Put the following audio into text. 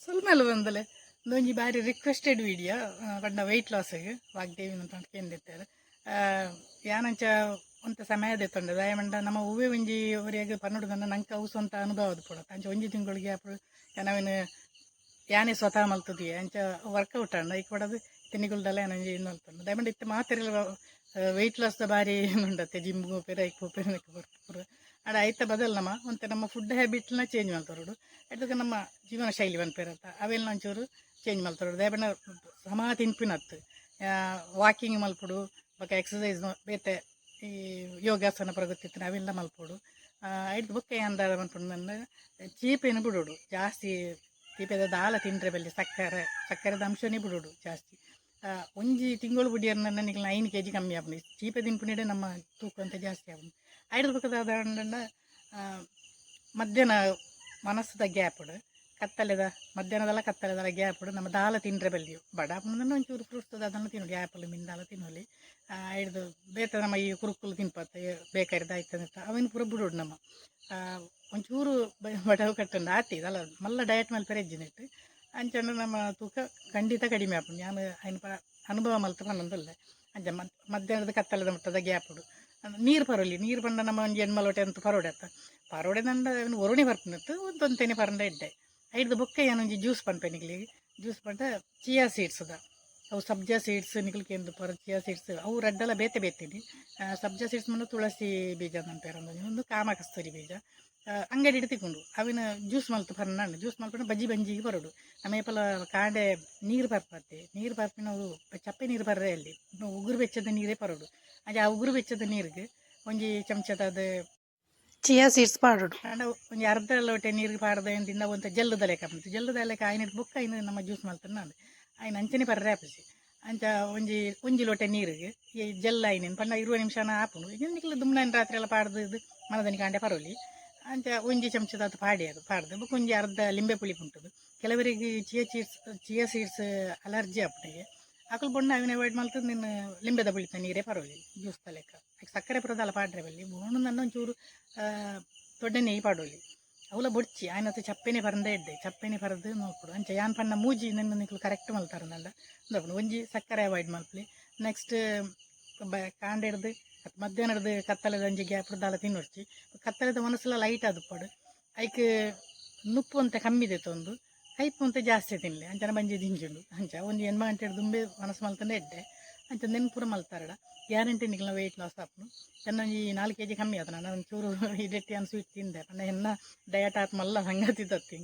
ಸುಲ್ಮೇಲೆ ಬಂದಲೆ ಒಂಜಿ ಬಾರಿ requested video ಪಂಡ ವೆಯ್ಟ್ ಲಾಸ್ಗೆ ವಾಗ್ದೇವಿ ಅಂತ ಕೇಂದಿರ್ತಾರೆ ಯಾನಂಚ ಒಂತ ಸಮಯದ ತೊಂಡೆ ದಯಮಂಡ ನಮ್ಮ ಹೂವೆ ಒಂಜಿ ಅವರಿಗೆ ಪನ್ನಡುದನ್ನ ನಂಗೆ ಅವು ಸ್ವಂತ ಅನುಭವ ಅದು ಕೊಡತ್ತೆ ಅಂಚ ಒಂಜಿ ತಿಂಗಳಿಗೆ ಅప్పుడు ನಾವೇನು ಯಾನೇ ಸ್ವತಃ ಮಲ್ತದಿ ಅಂಚ ವರ್ಕೌಟ್ ಅಂಡ ಈಗ ಕೊಡೋದು ತಿನ್ನಿಗುಳ್ದಲ್ಲ ಏನಂಜಿ ಇನ್ನು ಮಲ್ತಂಡು ದಯಮಂಡ ಇತ್ತೆ ಮಾತಿರಲ್ಲ ವೆಯ್ಟ್ ಲಾಸ್ದ ಬಾರಿ ಉಂಡತ್ತೆ ಜಿಮ್ಗೆ ಹೋಗ್ಬೇರೆ ಐಕ್ ಹೋಗ್ಬೇರೆ ಬರ್ತಾರೆ ಅಡ ಆಯ್ತ ಬದಲು ನಮ್ಮ ಫುಡ್ ಹ್ಯಾಬಿಟ್ನ ಚೇಂಜ್ ಮಾಡ್ತಾರೋಡು ಅದಕ್ಕೆ ನಮ್ಮ ಜೀವನ ಶೈಲಿ ಬಂದ್ಪೇರತ್ತ ಅವೆಲ್ಲ ಒಂಚೂರು ಚೇಂಜ್ ಮಾಡ್ತಾರೋಡು ದಯಪಂಡ ಸಮ ತಿನ್ಪಿನತ್ತು ವಾಕಿಂಗ್ ಮಲ್ಪುಡು ಬೊಕ್ಕ ಎಕ್ಸಸೈಸ್ ಬೇತೆ ಈ ಯೋಗಾಸನ ಪ್ರಗತಿತ್ತು ಅವೆಲ್ಲ ಮಲ್ಪೋಡು ಐದು ಬೊಕ್ಕ ಅಂದ ಮಲ್ಪುಡು ಚೀಪೇನು ಬಿಡೋಡು ಜಾಸ್ತಿ ಚೀಪೆದ ದಾಲ ತಿಂದರೆ ಬಲ್ಲಿ ಸಕ್ಕರೆದ ಅಂಶನೇ ಬಿಡೋಡು ಜಾಸ್ತಿ ಒಂಜಿ ತಿಂಗಳು ಬಿಡಿಯನ್ನ ನಿಖಿಲ್ 9 kg ಕಮ್ಮಿ ಆಪುಂಡು ಚೀಪೆ ತಿನ್ಪುನಿಡೆ ನಮ್ಮ ತೂಕ ಅಂತ ಜಾಸ್ತಿ ಆಪುಂಡು ಐದು ಬೊಕ್ಕದ ಮಧ್ಯಾಹ್ನ ಮನಸ್ಸದ ಗ್ಯಾಪುಡು ಕತ್ತಲೆದ ಮಧ್ಯಾಹ್ನದಲ್ಲ ಕತ್ತಲೆದಲ್ಲ ಗ್ಯಾಪುಡು ನಮ್ಮ ದಾಲ ತಿಂದರೆ ಬಲ್ಲಿ ಬಡ ಆಪುಂಡು ಒಂಚೂರು ಫ್ರೂಟ್ಸ್ ಅದನ್ನು ತಿನ್ನೋಡು ಆ್ಯಪಲ್ ಮಿಂದಾಲ ತಿನ್ನೋಲಿ ಹಿಡ್ದು ಬೇತ ನಮ್ಮ ಈ ಕುರುಕುಲು ತಿನ್ಪತ್ತೆ ಬೇಕಾಯ್ದು ಆಯ್ತಂತ ಅವನು ಪೂರ ಬಿಡೋಡು ನಮ್ಮ ಒಂಚೂರು ಬಡವು ಕಟ್ಟಂಡು ಆತಿದಲ್ಲ ಮಲ್ಲ ಡಯಟ್ ಮೇಲೆ ಪೆರೆಜ್ಜಿನಿಟ್ಟು ಅಂಚಂಡು ನಮ್ಮ ತೂಕ ಖಂಡಿತ ಕಡಿಮೆ ಆಪುಂಡು ನಾನು ఆయన ಅನುಭವ ಮಲ್ತ ಪನ್ನೊಂದುಲ್ಲ ಅಂಚ ಮಧ್ಯಾಹ್ನದ ಕತ್ತಲೆದ ಮುಟ್ಟದ ಗ್ಯಾಪುಡು ನೀರು ಪರೋಲಿ ನೀರು ಪಂಡ ನಮ್ಮ ಒಂಜಿ ಎಣ್ಮಲೋಟೆ ಅಂತ ಪರೋಡೆ ಅತ್ತ ಪರೋಡೆ ದಂಡ ಅವನು ಒರುಣಿ ಬರ್ಪುನಿತ್ತು ಒಂದೊಂತೆನೆ ಪರಂಡ ಇಡ್ಡೆ ಐದು ಬೊಕ್ಕ ಏನೊಂಜಿ ಜ್ಯೂಸ್ ಪನ್ಪೆ ನಿಕ್ಲಿಗೆ ಜ್ಯೂಸ್ ಪಂಡ ಚಿಯಾ ಸೀಡ್ಸ್ದ ಅವು ಸಬ್ಜಾ ಸೀಡ್ಸ್ ನಿಕ್ಲಿಕ್ಕೆ ಎಂದು ಪರ ಚಿಯಾ ಸೀಡ್ಸ್ ಅವು ರೆಡ್ಡೆಲ್ಲ ಬೇತೆ ಬೇತೀನಿ ಸಬ್ಜಾ ಸೀಡ್ಸ್ ಮುಂದೆ ತುಳಸಿ ಬೀಜ ನಂಪೇರಂದು ಒಂದು ಕಾಮಕಸ್ತೂರಿ ಬೀಜ ಅಂಗಡಿ ತಿಕ್ಕೊಂಡು ಅವಿನ ಜ್ಯೂಸ್ ಮಲ್ತು ಪರ್ನ ಜ್ಯೂಸ್ ಮಲ್ಪಂಡು ಬಜ್ಜಿ ಬಂಜಿಗೆ ಬರೋಡು ನಮೇಪಲ ಕಾಂಡೆ ನೀರು ಬರ್ಪತ್ತೆ ನೀರು ಬರ್ಪಿ ನಾವು ಚಪ್ಪೆ ನೀರು ಬರ್ರೆ ಅಲ್ಲಿ ಉಗುರು ಬೆಚ್ಚದ ನೀರೇ ಪರೋಡು ಅದೇ ಆ ಉಗುರು ಬೆಚ್ಚದ ನೀರಿಗೆ ಒಂಜಿ ಚಮಚದ ಚಿಯಾ ಸೀಡ್ಸ್ ಪಾಡೋಡು ಒಂಜಿ ಅರ್ಧ ಲೋಟೆ ನೀರಿಗೆ ಪಾಡ್ದಿಂದ ಒಂದು ಜಲ್ಲದ ಲೆಕ್ಕ ಬಂತು ಜಲ್ಲದ ಲೆಕ್ಕ ಆಯ್ನ ಬೊಕ್ಕ ಆಯ್ನ ನಮ್ಮ ಜ್ಯೂಸ್ ಮಲ್ತಾನೆ ನಾನು ಆಯ್ನ ಅಂಚನೆ ಪರ್ರೆ ಹಾಪಿಸಿ ಅಂಚ ಒಂಜಿ ಲೋಟೆ ನೀರಿಗೆ ಈ ಜಲ್ಲ ಆಯ್ನೇನು ಪಂಡ 20 ನಿಮಿಷನ ಹಾಪುಂಡು ಇದನ್ನಿಕ್ಲ ದುಮ್ನಾನ್ ರಾತ್ರಿ ಎಲ್ಲ ಪಾಡ್ದು ಮನದನಿ ಕಾಂಡೆ ಪರೋಲಿ ಅಂಚ ಒಂಜಿ ಚಮಚದ ಅದು ಪಾಡ್ದು ಬೊಕ್ಕ ಒಂಜಿ ಅರ್ಧ ಲಿಂಬೆ ಪುಳಿ ಉಂಟದು ಕೆಲವರಿಗೆ chia seeds allergy ಆಪುಂಡಿಗೆ Akal ಬೊಣ್ಣ ಅವಿನ avoid ಮಲ್ತದ್ದು ನಿನ್ನ ಲಿಂಬೆದ ಪುಳಿತ ನೀರೇ ಪರೋಲಿ ಜ್ಯೂಸ್ ಲೆಕ್ಕ ಸಕ್ಕರೆ ಪುರದಲ್ಲ ಪಾಡ್ರೆ ಬಲ್ಲಿ ಬೋಣು ನನ್ನ ಒಂಚೂರು ದೊಡ್ಡ ನೆಯ್ಯಿ ಪಾಡೋಲಿ ಅವಲ ಬೊಡ್ಚಿ ಆಯ್ನತ್ತು ಚಪ್ಪೆನೆ ಪರಂದ ಇಡ್ಡೆ ಚಪ್ಪೆನೆ ಪರದು ನೋಡ್ಕೊಡು ಅಂಚೆ ಯಾನ್ ಪನ್ನ ಮೂಜಿ ನನ್ನ ನಿಕ್ಲು ಕರೆಕ್ಟ್ ಮಲ್ತಾರನಲ್ಲ ನೋಡ್ಕೊಂಡು ಒಂಜಿ ಸಕ್ಕರೆ ಅವಾಯ್ಡ್ ಮಲ್ಪಲಿ ನೆಕ್ಸ್ಟ್ ಕಾಂಡೆ ಹಿಡ್ದು ಮಧ್ಯಾಹ್ನ ಹಿಡ್ದು ಕತ್ತಲೆದ ಒಂಜಿ ಗ್ಯಾಪ್ ದಾಲ ತಿನ್ನೊಡ್ಚಿ ಕತ್ತಲೆದ ಮನಸ್ಸೆಲ್ಲ ಲೈಟ್ ಆದುಪ್ಪಾಡು ಐಕ್ ನುಪ್ಪು ಅಂತ ಕಮ್ಮಿದೆ ತೊಂದು ಕೈಪು ಅಂತ ಜಾಸ್ತಿ ತಿನ್ನಲಿ ಅಂಚನ ಬಂಜಿ ದಿಂಜುಂಡು ಅಂಚ ಒಂದು 8 ಗಂಟೆ ದುಂಬೆ ಮನಸ್ಸು ಮಲ್ತಂಡೆ ಇಡ್ಡೆ ಅಂಚ ನೆನ್ಪುರ ಮಲ್ತಾರಡ ಗ್ಯಾರಂಟಿ ನಿಕ್ಲ ವೆಯ್ಟ್ ಲಾಸ್ ಆಪುನು ಒಂಜಿ 4 kg ಕಮ್ಮಿ ಆತ ನಾನು ಒಂಚೂರು ಇದೆಟ್ಟಿ ಅನ್ ಸ್ವೀಟ್ ತಿಂದೆ ಪಂಡ ಎನ್ನ ಡಯಟ್ ಆತ್ ಮಲ್ಲ ಸಂಗತಿ ತತ್ತಿ